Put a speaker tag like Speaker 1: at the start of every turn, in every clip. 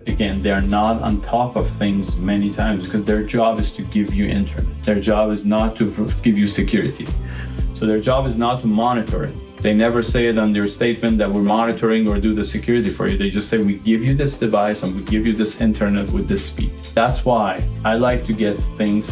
Speaker 1: Again, they're not on top of things many times because their job is to give you internet. Their job is not to give you security. So their job is not to monitor it. They never say it on their statement that we're monitoring or do the security for you. They just say, we give you this device and we give you this internet with this speed. That's why I like to get things.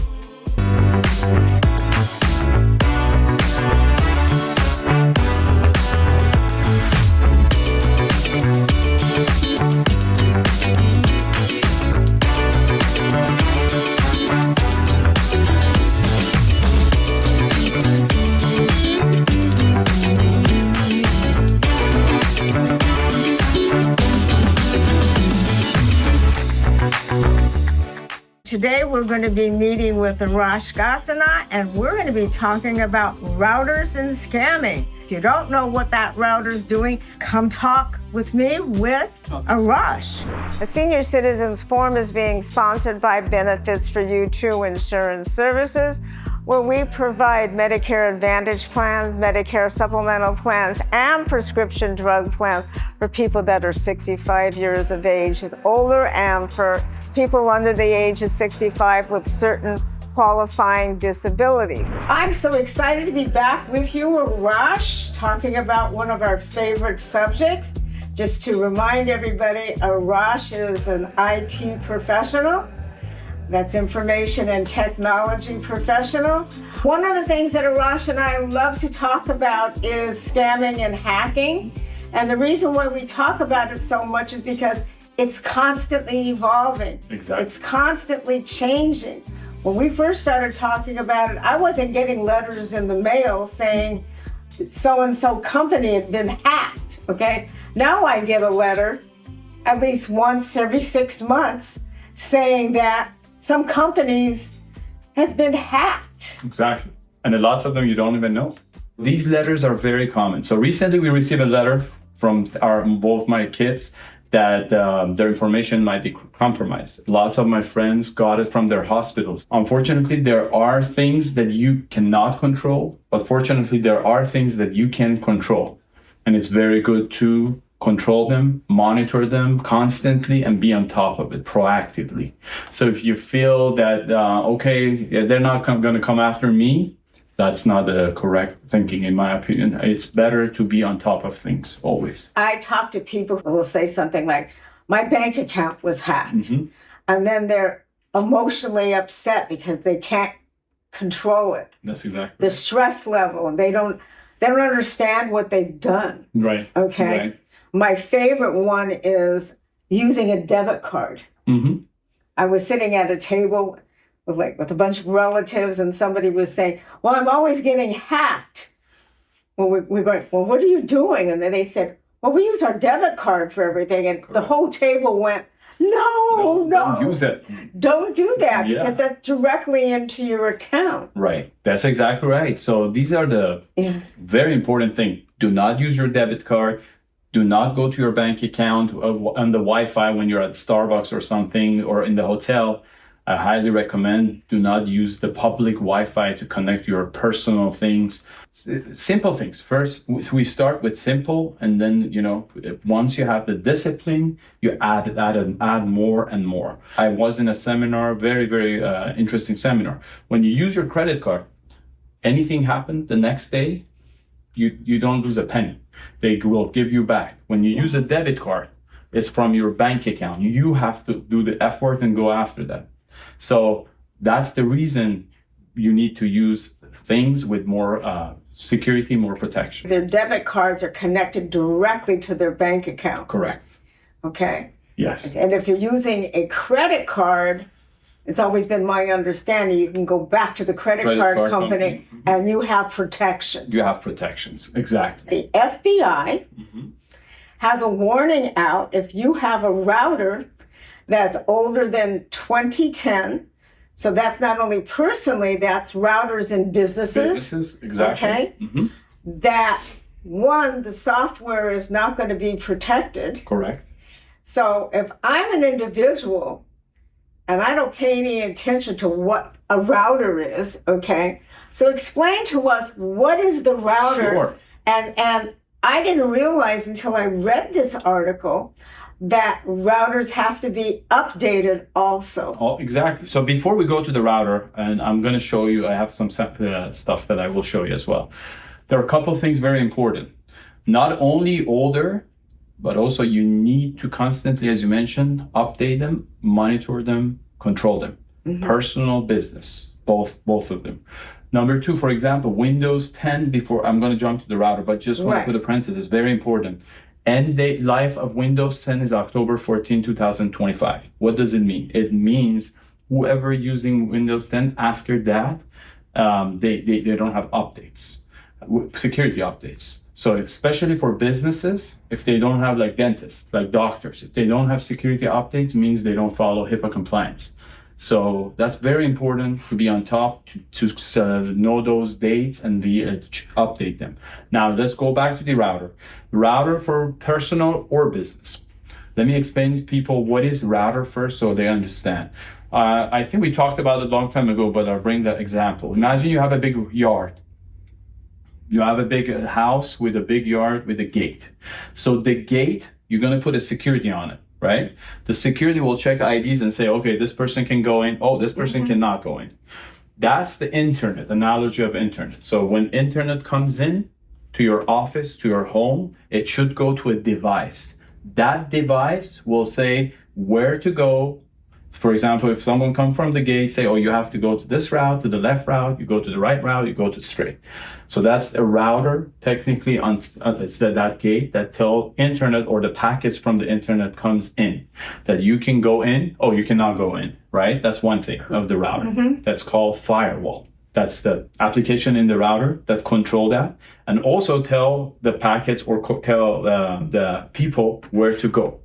Speaker 2: Today we're going to be meeting with Arash Ghodstinat, and we're going to be talking about routers and scamming. If you don't know what that router's doing, come talk with me with Arash. Aseniorcitizensforum is being sponsored by Benefits for You True Insurance Services, where we provide Medicare Advantage plans, Medicare supplemental plans, and prescription drug plans for people that are 65 years of age and older, and for people under the age of 65 with certain qualifying disabilities. I'm so excited to be back with you, Arash, talking about one of our favorite subjects. Just to remind everybody, Arash is an IT professional. That's information and technology professional. One of the things that Arash and I love to talk about is scamming and hacking. And the reason why we talk about it so much is because it's constantly evolving.
Speaker 1: Exactly.
Speaker 2: It's constantly changing. When we first started talking about it, I wasn't getting letters in the mail saying so-and-so company had been hacked, okay? Now I get a letter at least once every 6 months saying that some companies has been hacked.
Speaker 1: Exactly. And lots of them you don't even know. These letters are very common. So recently we received a letter from both my kids that their information might be compromised. Lots of my friends got it from their hospitals. Unfortunately, there are things that you cannot control, but fortunately, there are things that you can control. And it's very good to control them, monitor them constantly, and be on top of it proactively. So if you feel that, they're not going to come after me, that's not the correct thinking, in my opinion. It's better to be on top of things, always.
Speaker 2: I talk to people who will say something like, my bank account was hacked.
Speaker 1: Mm-hmm.
Speaker 2: And then they're emotionally upset because they can't control it.
Speaker 1: That's exactly
Speaker 2: The
Speaker 1: right.
Speaker 2: stress level, and they don't understand what they've done.
Speaker 1: Right.
Speaker 2: Okay.
Speaker 1: Right.
Speaker 2: My favorite one is using a debit card.
Speaker 1: Mm-hmm.
Speaker 2: I was sitting at a table with a bunch of relatives, and somebody was saying, well, I'm always getting hacked. Well, we're going, well, what are you doing? And then they said, well, we use our debit card for everything. And the whole table went, no.
Speaker 1: Don't use it.
Speaker 2: Don't do that,
Speaker 1: Yeah.
Speaker 2: because that's directly into your account.
Speaker 1: Right. That's exactly right. So these are the very important thing. Do not use your debit card. Do not go to your bank account on the Wi-Fi when you're at Starbucks or something, or in the hotel. I highly recommend do not use the public Wi-Fi to connect your personal things. Simple things. First, we start with simple, and then, once you have the discipline, you add more and more. I was in a seminar, very, very interesting seminar. When you use your credit card, anything happened the next day, you don't lose a penny. They will give you back. When you use a debit card, it's from your bank account. You have to do the effort and go after that. So that's the reason you need to use things with more security, more protection.
Speaker 2: Their debit cards are connected directly to their bank account.
Speaker 1: Correct.
Speaker 2: Okay.
Speaker 1: Yes.
Speaker 2: And if you're using a credit card, it's always been my understanding, you can go back to the credit card company and you have protection.
Speaker 1: You have protections. Exactly.
Speaker 2: The FBI has a warning out if you have a router that's older than 2010. So that's not only personally, that's routers in businesses.
Speaker 1: Exactly.
Speaker 2: Okay. That one, the software is not going to be protected.
Speaker 1: Correct.
Speaker 2: So if I'm an individual and I don't pay any attention to what a router is, okay? So explain to us, what is the router?
Speaker 1: Sure.
Speaker 2: And I didn't realize until I read this article that routers have to be updated also.
Speaker 1: Oh, exactly. So before we go to the router, and I'm going to show you, I have some stuff that I will show you as well. There are a couple of things very important. Not only older, but also you need to constantly, as you mentioned, update them, monitor them, control them. Personal, business, both of them. Number two, for example, Windows 10, before I'm going to jump to the router, but just want to put a parenthesis, very important. End date life of Windows 10 is October 14, 2025. What does it mean? It means whoever using Windows 10 after that, they don't have updates, security updates. So especially for businesses, if they don't have like dentists, like doctors, if they don't have security updates, means they don't follow HIPAA compliance. So that's very important to be on top, to know those dates and update them. Now let's go back to the router. Router for personal or business. Let me explain to people what is router first so they understand. I think we talked about it a long time ago, but I'll bring that example. Imagine you have a big yard. You have a big house with a big yard with a gate. So the gate, you're going to put a security on it, right? The security will check IDs and say, okay, this person can go in. Oh, this person cannot go in. That's the internet, analogy of internet. So when internet comes in to your office, to your home, it should go to a device. That device will say where to go. For example, if someone comes from the gate, say, oh, you have to go to this route, to the left route, you go to the right route, you go to straight. So that's a router, technically, it's that gate that tell internet or the packets from the internet comes in, that you can go in, oh, you cannot go in, right? That's one thing of the router. That's called firewall. That's the application in the router that control that, and also tell the packets or tell the people where to go.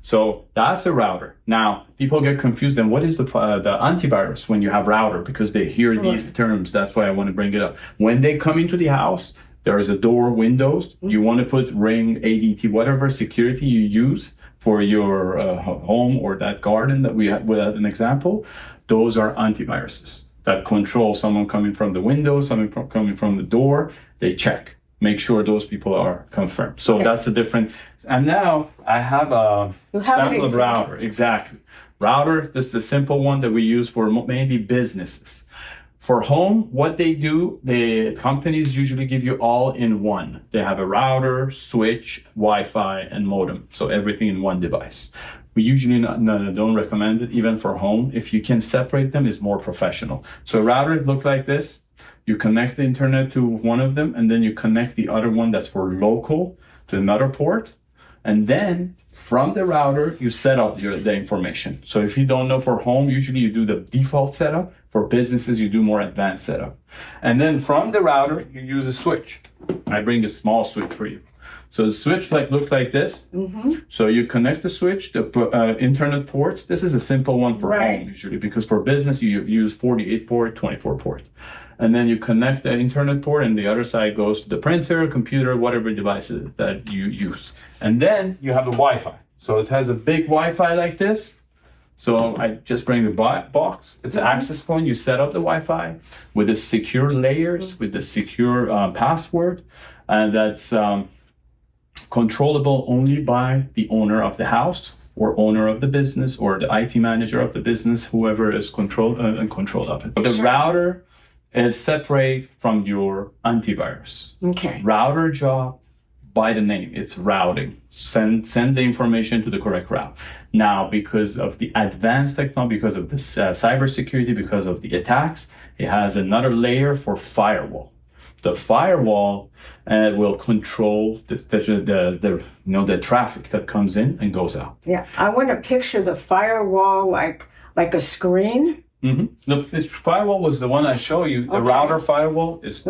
Speaker 1: So that's a router. Now, people get confused. And what is the antivirus when you have router? Because they hear these terms. That's why I want to bring it up. When they come into the house, there is a door, windows. You want to put Ring, ADT, whatever security you use for your home or that garden that we had an example. Those are antiviruses that control someone coming from the window, someone coming from the door. They check. Make sure those people are confirmed. So that's the different. And now I have a sample of router. Exactly. Router, this is the simple one that we use for mainly businesses. For home, what they do, the companies usually give you all in one. They have a router, switch, Wi-Fi, and modem. So everything in one device. We usually don't recommend it, even for home. If you can separate them, it's more professional. So a router look like this. You connect the internet to one of them, and then you connect the other one that's for local to another port. And then from the router, you set up the information. So if you don't know for home, usually you do the default setup. For businesses, you do more advanced setup. And then from the router, you use a switch. I bring a small switch for you. So the switch looks like this. So you connect the switch, the internet ports. This is a simple one for home usually, because for business, you use 48 port, 24 port. And then you connect the internet port, and the other side goes to the printer, computer, whatever devices that you use. And then you have the Wi-Fi. So it has a big Wi-Fi like this. So I just bring the box. It's an access point. You set up the Wi-Fi with the secure layers, with the secure password. And that's controllable only by the owner of the house or owner of the business or the IT manager of the business, whoever is in control of it. The router is separate from your antivirus. Router job, by the name, it's routing. Send the information to the correct route. Now, because of the advanced technology, because of the cybersecurity, because of the attacks, it has another layer for firewall. The firewall will control the traffic that comes in and goes out.
Speaker 2: Yeah, I want to picture the firewall like a screen.
Speaker 1: The firewall was the one I showed you. The router firewall is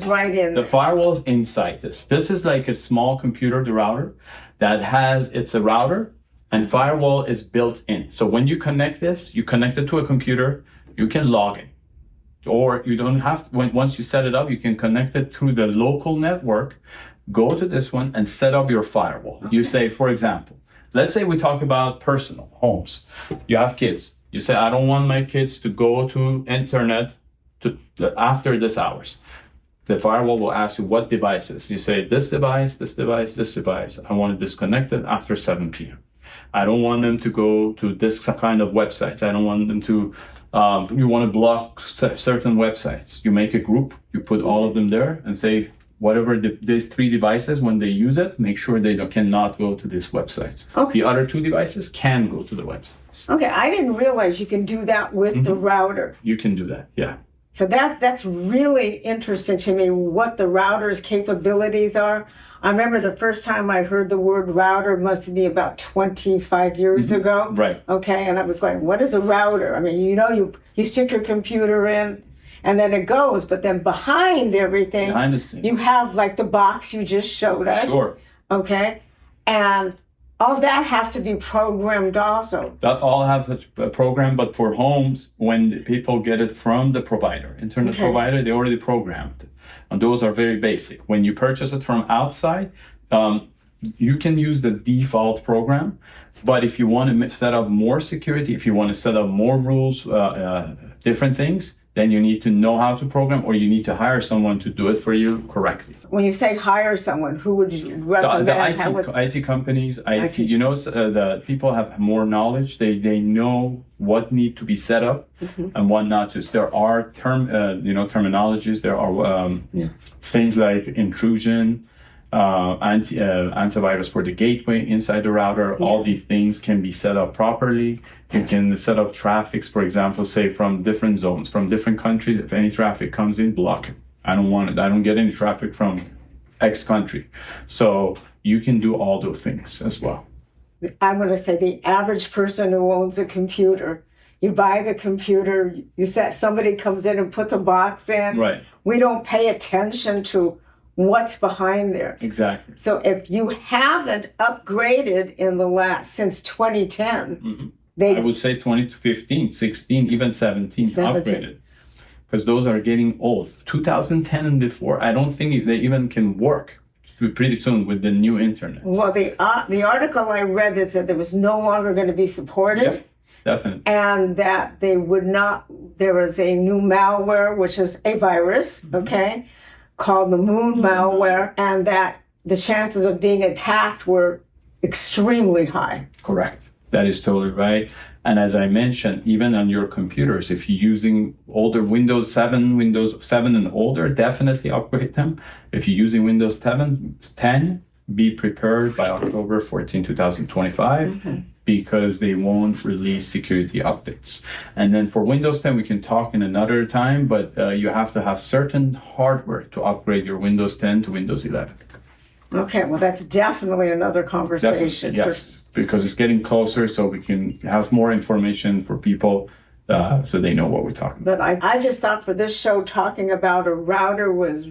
Speaker 2: right in
Speaker 1: the firewall is inside this. This is like a small computer, the router, it's a router, and firewall is built in. So when you connect this, you connect it to a computer, you can log in. Or you don't have to, once you set it up, you can connect it through the local network, go to this one and set up your firewall. You say, for example, let's say we talk about personal homes. You have kids. You say, I don't want my kids to go to internet after this hours. The firewall will ask you what devices. You say, this device, this device, this device. I want to disconnect it after 7 p.m. I don't want them to go to this kind of websites. I don't want them to, you want to block certain websites. You make a group, you put all of them there and say, whatever these 3 devices, when they use it, make sure they cannot go to these websites.
Speaker 2: Okay.
Speaker 1: The other 2 devices can go to the websites.
Speaker 2: Okay, I didn't realize you can do that with the router.
Speaker 1: You can do that, yeah.
Speaker 2: So that's really interesting to me, what the router's capabilities are. I remember the first time I heard the word router must be about 25 years ago.
Speaker 1: Right.
Speaker 2: Okay, and I was going, what is a router? I mean, you stick your computer in, and then it goes, but then behind everything,
Speaker 1: Behind the scene.
Speaker 2: you have like the box you just showed us.
Speaker 1: Sure.
Speaker 2: Okay, and all that has to be programmed also.
Speaker 1: That all have a program, but for homes, when people get it from the provider, internet provider, they already programmed. And those are very basic. When you purchase it from outside, you can use the default program. But if you want to set up more security, if you want to set up more rules, different things, then you need to know how to program, or you need to hire someone to do it for you correctly.
Speaker 2: When you say hire someone, who would you recommend?
Speaker 1: The IT companies, the people have more knowledge. They know what need to be set up and what not to. There are terminologies. There are things like intrusion, antivirus for the gateway inside the router. All these things can be set up properly. You can set up traffics, for example, say from different zones, from different countries. If any traffic comes in, block it. I don't want it. I don't get any traffic from X country. So you can do all those things as well.
Speaker 2: I'm going to say the average person who owns a computer, you buy the computer, somebody comes in and puts a box in.
Speaker 1: Right.
Speaker 2: We don't pay attention to what's behind there.
Speaker 1: Exactly.
Speaker 2: So if you haven't upgraded since 2010,
Speaker 1: I would say 2015, 16, even 17 upgraded. Because those are getting old. 2010 and before, I don't think they even can work pretty soon with the new internet.
Speaker 2: Well, the article I read that said there was no longer going to be supported.
Speaker 1: Yep, definitely.
Speaker 2: And that they would not, there was a new malware, which is a virus, called the Moon malware, and that the chances of being attacked were extremely high.
Speaker 1: Correct. That is totally right. And as I mentioned, even on your computers, if you're using older Windows 7 and older, definitely upgrade them. If you're using Windows 10, be prepared by October 14, 2025, because they won't release security updates. And then for Windows 10, we can talk in another time, but you have to have certain hardware to upgrade your Windows 10 to Windows 11.
Speaker 2: Okay, well, that's definitely another conversation.
Speaker 1: Yes, because it's getting closer, so we can have more information for people so they know what we're talking about.
Speaker 2: But I just thought for this show, talking about a router was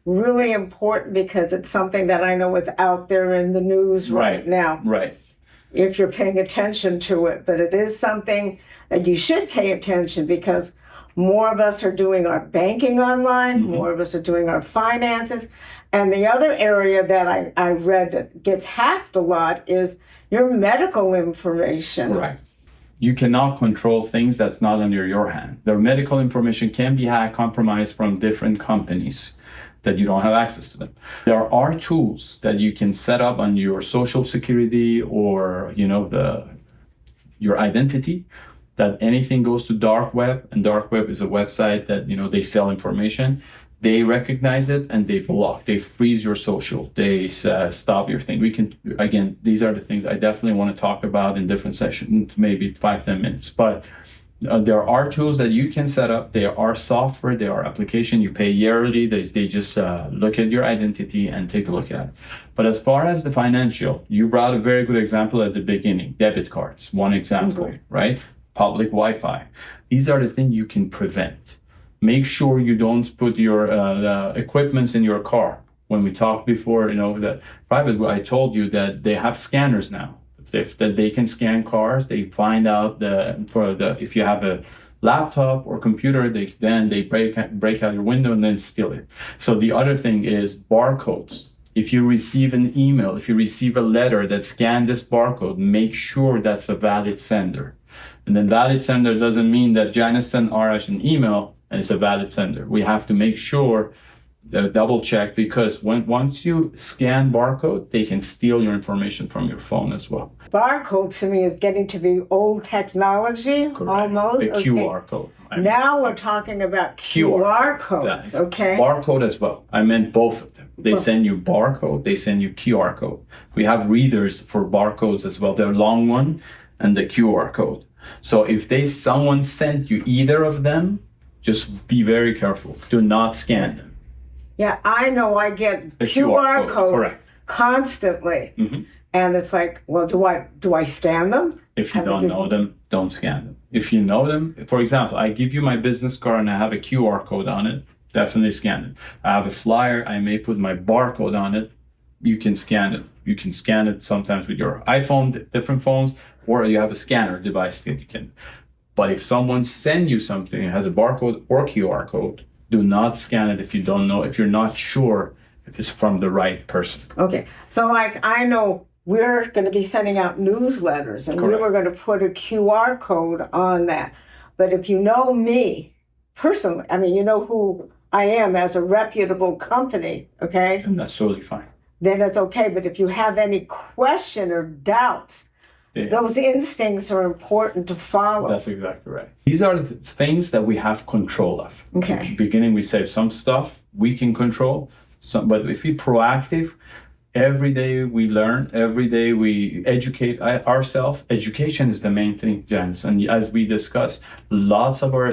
Speaker 2: really important, because it's something that I know is out there in the news right now.
Speaker 1: Right.
Speaker 2: If you're paying attention to it. But it is something that you should pay attention, because more of us are doing our banking online, more of us are doing our finances. And the other area that I read that gets hacked a lot is your medical information.
Speaker 1: Right. You cannot control things that's not under your hand. Their medical information can be hacked, compromised from different companies that you don't have access to them. There are tools that you can set up on your social security or your identity, that anything goes to dark web, and dark web is a website that they sell information. They recognize it and they block, they freeze your social, they stop your thing. We can, again, these are the things I definitely want to talk about in different sessions, maybe 5-10 minutes. But there are tools that you can set up. There are software, there are application. You pay yearly. They just look at your identity and take a look at it. But as far as the financial, you brought a very good example at the beginning. Debit cards, one example, right? Public Wi-Fi. These are the things you can prevent. Make sure you don't put your equipments in your car. When we talked before, the private, I told you that they have scanners now. That they can scan cars. They find out if you have a laptop or computer, they break out your window and then steal it. So the other thing is barcodes. If you receive an email, if you receive a letter that scanned this barcode, make sure that's a valid sender. And then valid sender doesn't mean that Janice sent Arash an email and it's a valid sender. We have to make sure double check, because once you scan barcode, they can steal your information from your phone as well.
Speaker 2: Barcode to me is getting to be old technology,
Speaker 1: Correct.
Speaker 2: almost.
Speaker 1: The QR code.
Speaker 2: Now we're talking about QR codes, okay?
Speaker 1: Barcode as well. I meant both of them. They send you barcode, they send you QR code. We have readers for barcodes as well. The long one and the QR code. So if someone sent you either of them, just be very careful. Do not scan them.
Speaker 2: Yeah, I know I get
Speaker 1: The
Speaker 2: QR codes
Speaker 1: correct.
Speaker 2: Constantly.
Speaker 1: Mhm.
Speaker 2: And it's like, well, do I scan them?
Speaker 1: If you don't know them, don't scan them. If you know them, for example, I give you my business card and I have a QR code on it, definitely scan it. I have a flyer, I may put my barcode on it, you can scan it. You can scan it sometimes with your iPhone, different phones, or you have a scanner device that you can. But if someone sends you something that has a barcode or QR code, do not scan it if you don't know, if you're not sure if it's from the right person.
Speaker 2: Okay, so like I know we're going to be sending out newsletters and we were going to put a QR code on that. But if you know me personally, I mean, you know who I am as a reputable company, okay?
Speaker 1: And that's totally fine.
Speaker 2: Then it's okay. But if you have any question or doubts, those instincts are important to follow.
Speaker 1: That's exactly right. These are the things that we have control of.
Speaker 2: Okay.
Speaker 1: In the beginning, we say some stuff we can control, but if we're proactive, every day we learn, every day we educate ourselves. Education is the main thing, Janice. And as we discussed, lots of our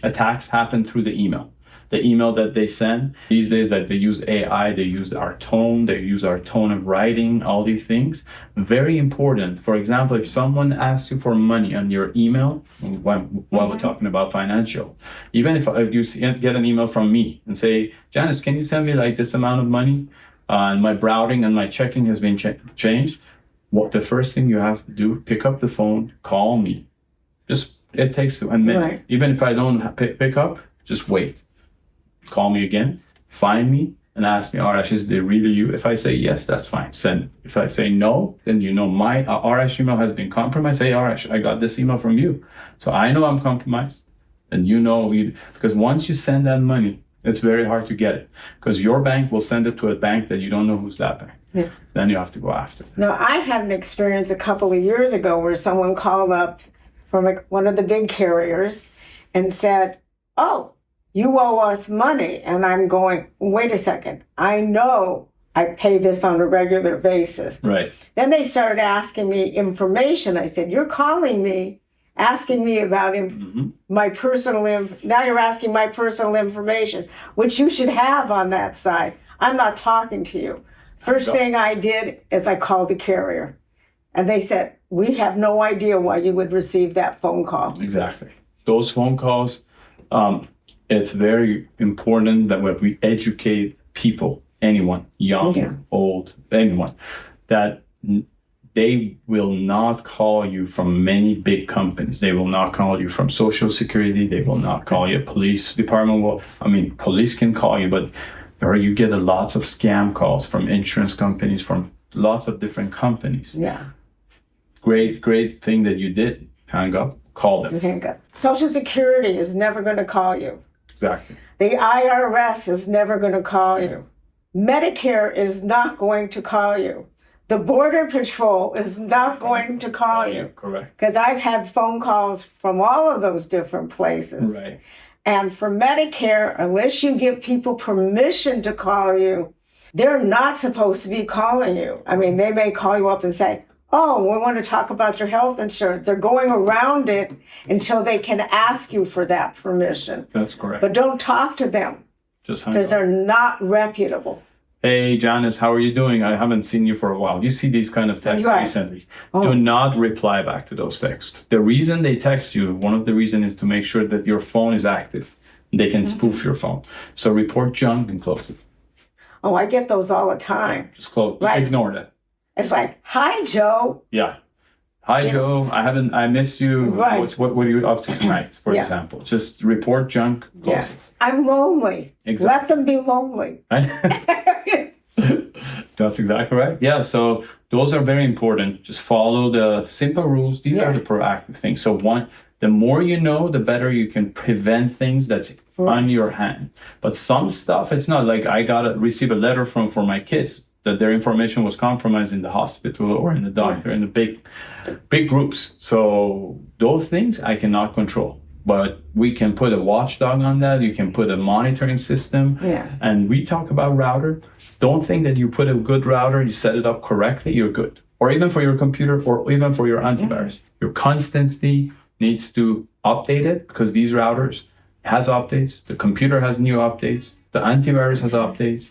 Speaker 1: attacks happen through the email. The email that they send these days, that they use AI, they use our tone, they use our tone of writing, all these things. Very important. For example, if someone asks you for money on your email, while we're talking about financial, even if you get an email from me and say, Janice, can you send me like this amount of money? And my browsing and my checking has been changed. What the first thing you have to do, pick up the phone, call me. It takes a minute.
Speaker 2: Right.
Speaker 1: Even if I don't pick up, just wait. Call me again, find me, and ask me, Arash, is it really you? If I say yes, that's fine. Send. If I say no, then you know my Arash email has been compromised. Say, Arash, I got this email from you. So I know I'm compromised. And you know, because once you send that money, it's very hard to get it. Because your bank will send it to a bank that you don't know who's that bank. Yeah. Then you have to go after it.
Speaker 2: Now, I had an experience a couple of years ago where someone called up from one of the big carriers and said, oh, you owe us money. And I'm going, wait a second. I know I pay this on a regular basis.
Speaker 1: Right.
Speaker 2: Then they started asking me information. I said, you're calling me, asking me about my personal now you're asking my personal information, which you should have on that side. I'm not talking to you. First thing I did is I called the carrier. And they said, we have no idea why you would receive that phone call.
Speaker 1: Exactly. Those phone calls, it's very important that when we educate people, anyone, young, old, anyone, that they will not call you from many big companies. They will not call you from Social Security. They will not call you a police department. Well, I mean, police can call you, but you get lots of scam calls from insurance companies, from lots of different companies.
Speaker 2: Yeah.
Speaker 1: Great thing that you did. Hang up, call them.
Speaker 2: Hang up. Social Security is never going to call you.
Speaker 1: Exactly.
Speaker 2: The IRS is never going to call you. Medicare is not going to call you. The Border Patrol is not going to call you.
Speaker 1: Correct.
Speaker 2: Because I've had phone calls from all of those different places.
Speaker 1: Right.
Speaker 2: And for Medicare, unless you give people permission to call you, they're not supposed to be calling you. I mean, they may call you up and say, oh, we want to talk about your health insurance. They're going around it until they can ask you for that permission.
Speaker 1: That's correct.
Speaker 2: But don't talk to them because they're not reputable.
Speaker 1: Hey, Janice, how are you doing? I haven't seen you for a while. You see these kind of texts recently. Do not reply back to those texts. The reason they text you, one of the reasons is to make sure that your phone is active. They can spoof your phone. So report junk and close it.
Speaker 2: Oh, I get those all the time.
Speaker 1: Just close. Ignore that.
Speaker 2: It's like, hi, Joe.
Speaker 1: Yeah. Hi, Joe. I missed you.
Speaker 2: Right.
Speaker 1: What are you up to tonight, for example? Just report junk, close it.
Speaker 2: I'm lonely.
Speaker 1: Exactly.
Speaker 2: Let them be lonely.
Speaker 1: That's exactly right. Yeah, so those are very important. Just follow the simple rules. These are the proactive things. So The more you know, the better you can prevent things that's on your hand. But some stuff, it's not like I receive a letter for my kids that their information was compromised in the hospital or in the doctor, in the big groups. So those things I cannot control. But we can put a watchdog on that. You can put a monitoring system.
Speaker 2: Yeah.
Speaker 1: And we talk about router. Don't think that you put a good router, you set it up correctly, you're good. Or even for your computer, or even for your antivirus. You constantly needs to update it, because these routers has updates. The computer has new updates. The antivirus has updates.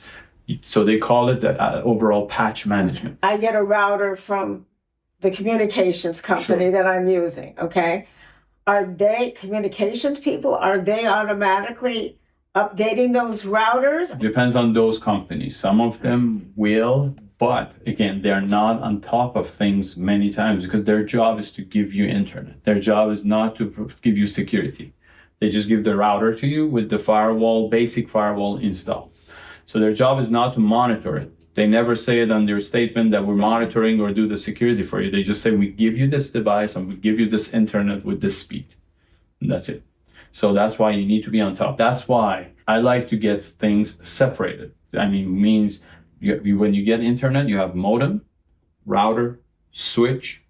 Speaker 1: So they call it the overall patch management.
Speaker 2: I get a router from the communications company that I'm using, okay? Are they, communications people, are they automatically updating those routers?
Speaker 1: Depends on those companies. Some of them will, but again, they're not on top of things many times, because their job is to give you internet. Their job is not to give you security. They just give the router to you with the firewall, basic firewall installed. So their job is not to monitor it. They never say it on their statement that we're monitoring or do the security for you. They just say, we give you this device and we give you this internet with this speed. And that's it. So that's why you need to be on top. That's why I like to get things separated. I mean, means when you get internet, you have modem, router, switch,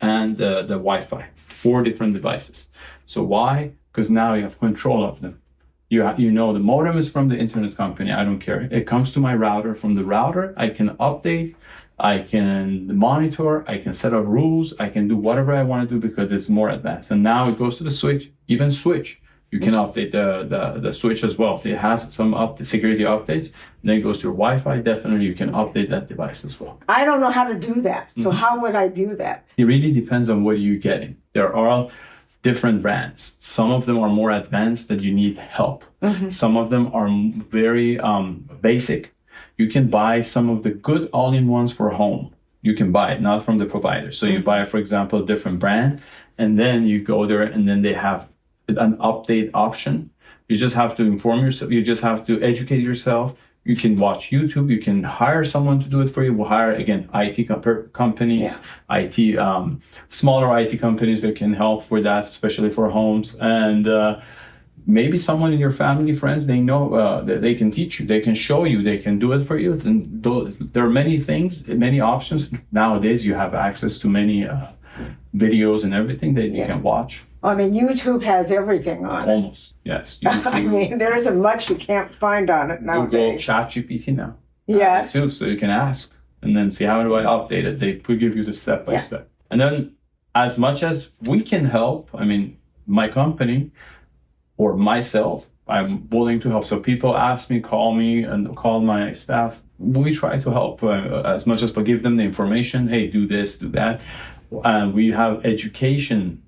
Speaker 1: and the Wi-Fi, 4 different devices. So why? Because now you have control of them. You know the modem is from the internet company. I don't care. It comes to my router. From the router, I can update, I can monitor, I can set up rules, I can do whatever I want to do because it's more advanced. And now it goes to the switch. Even switch, you can update the switch as well. If it has some security updates, then it goes to your Wi-Fi. Definitely, you can update that device as well.
Speaker 2: I don't know how to do that. So how would I do that?
Speaker 1: It really depends on what you're getting. There are different brands. Some of them are more advanced that you need help. Some of them are very basic. You can buy some of the good all-in-ones for home. You can buy it, not from the provider. So you buy, for example, a different brand, and then you go there, and then they have an update option. You just have to inform yourself. You just have to educate yourself. You can watch YouTube. You can hire someone to do it for you. We'll hire, again, IT companies, smaller IT companies that can help with that, especially for homes. And maybe someone in your family, friends, they know that they can teach you. They can show you. They can do it for you. And there are many things, many options. Nowadays, you have access to many videos and everything that you can watch.
Speaker 2: I mean, YouTube has everything on it.
Speaker 1: Almost, yes.
Speaker 2: I mean, there isn't much you can't find on it nowadays.
Speaker 1: Google ChatGPT now.
Speaker 2: Yes.
Speaker 1: Too, so you can ask and then see how do I update it. They will give you the step by step. And then as much as we can help, I mean, my company or myself, I'm willing to help. So people ask me, call me, and call my staff. We try to help as much as, but give them the information. Hey, do this, do that. And we have education.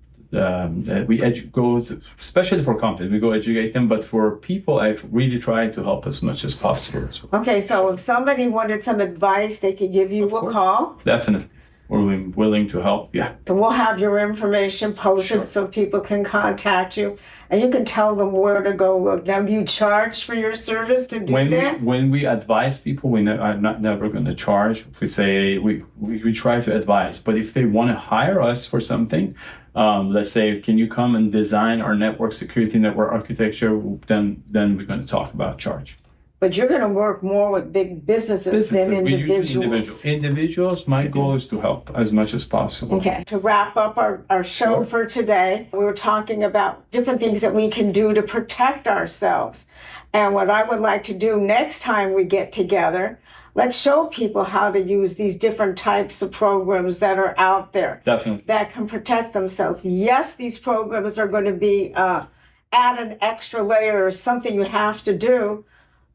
Speaker 1: Especially for companies, we go educate them, but for people, I really try to help as much as possible as well.
Speaker 2: Okay, so if somebody wanted some advice, they could give you a call?
Speaker 1: Definitely. We're willing to help, yeah.
Speaker 2: So we'll have your information posted so people can contact you, and you can tell them where to go look. Now, do you charge for your service to do that?
Speaker 1: When we advise people, I'm never going to charge. If we say, we try to advise, but if they want to hire us for something, let's say, can you come and design our network security, network architecture, then we're going to talk about charge.
Speaker 2: But you're going to work more with big businesses than individuals.
Speaker 1: Individuals, my goal is to help as much as possible.
Speaker 2: Okay. To wrap up our show for today, we were talking about different things that we can do to protect ourselves. And what I would like to do next time we get together, let's show people how to use these different types of programs that are out there.
Speaker 1: Definitely.
Speaker 2: That can protect themselves. Yes, these programs are going to be add an extra layer or something you have to do,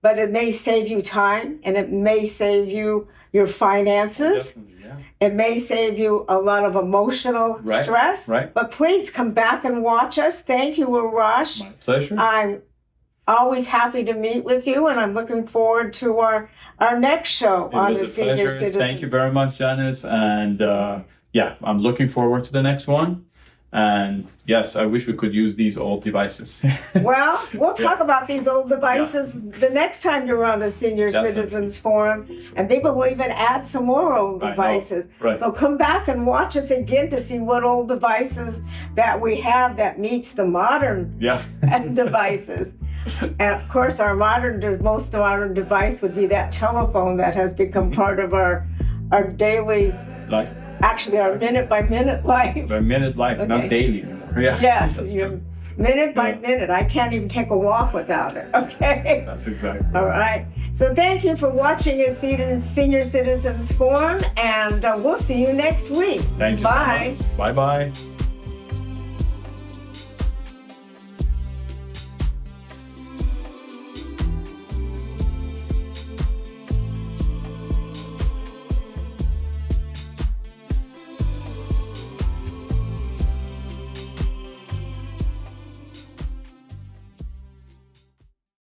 Speaker 2: but it may save you time, and it may save you your finances.
Speaker 1: Yeah.
Speaker 2: It may save you a lot of emotional stress.
Speaker 1: Right.
Speaker 2: But please come back and watch us. Thank you, Arash.
Speaker 1: My pleasure.
Speaker 2: I'm always happy to meet with you, and I'm looking forward to our next show on the Senior Citizen.
Speaker 1: Thank you very much, Janice. And I'm looking forward to the next one. And yes, I wish we could use these old devices.
Speaker 2: Well, we'll talk about these old devices the next time you're on a Senior
Speaker 1: Definitely.
Speaker 2: Citizens Forum, and maybe we'll even add some more old
Speaker 1: I know.
Speaker 2: devices.
Speaker 1: Right.
Speaker 2: So come back and watch us again to see what old devices that we have that meets the modern
Speaker 1: Yeah.
Speaker 2: devices. And of course, our most modern device would be that telephone that has become part of our daily,
Speaker 1: Like
Speaker 2: actually our minute by minute life.
Speaker 1: a minute life,
Speaker 2: Okay.
Speaker 1: not daily anymore. Yeah.
Speaker 2: Yes,
Speaker 1: That's
Speaker 2: you
Speaker 1: true.
Speaker 2: minute by
Speaker 1: Yeah.
Speaker 2: minute. I can't even take a walk without it. Okay.
Speaker 1: That's exactly.
Speaker 2: All right. So thank you for watching a Senior Citizens Forum, and we'll see you next week.
Speaker 1: Thank you.
Speaker 2: Bye.
Speaker 1: So much. Bye-bye.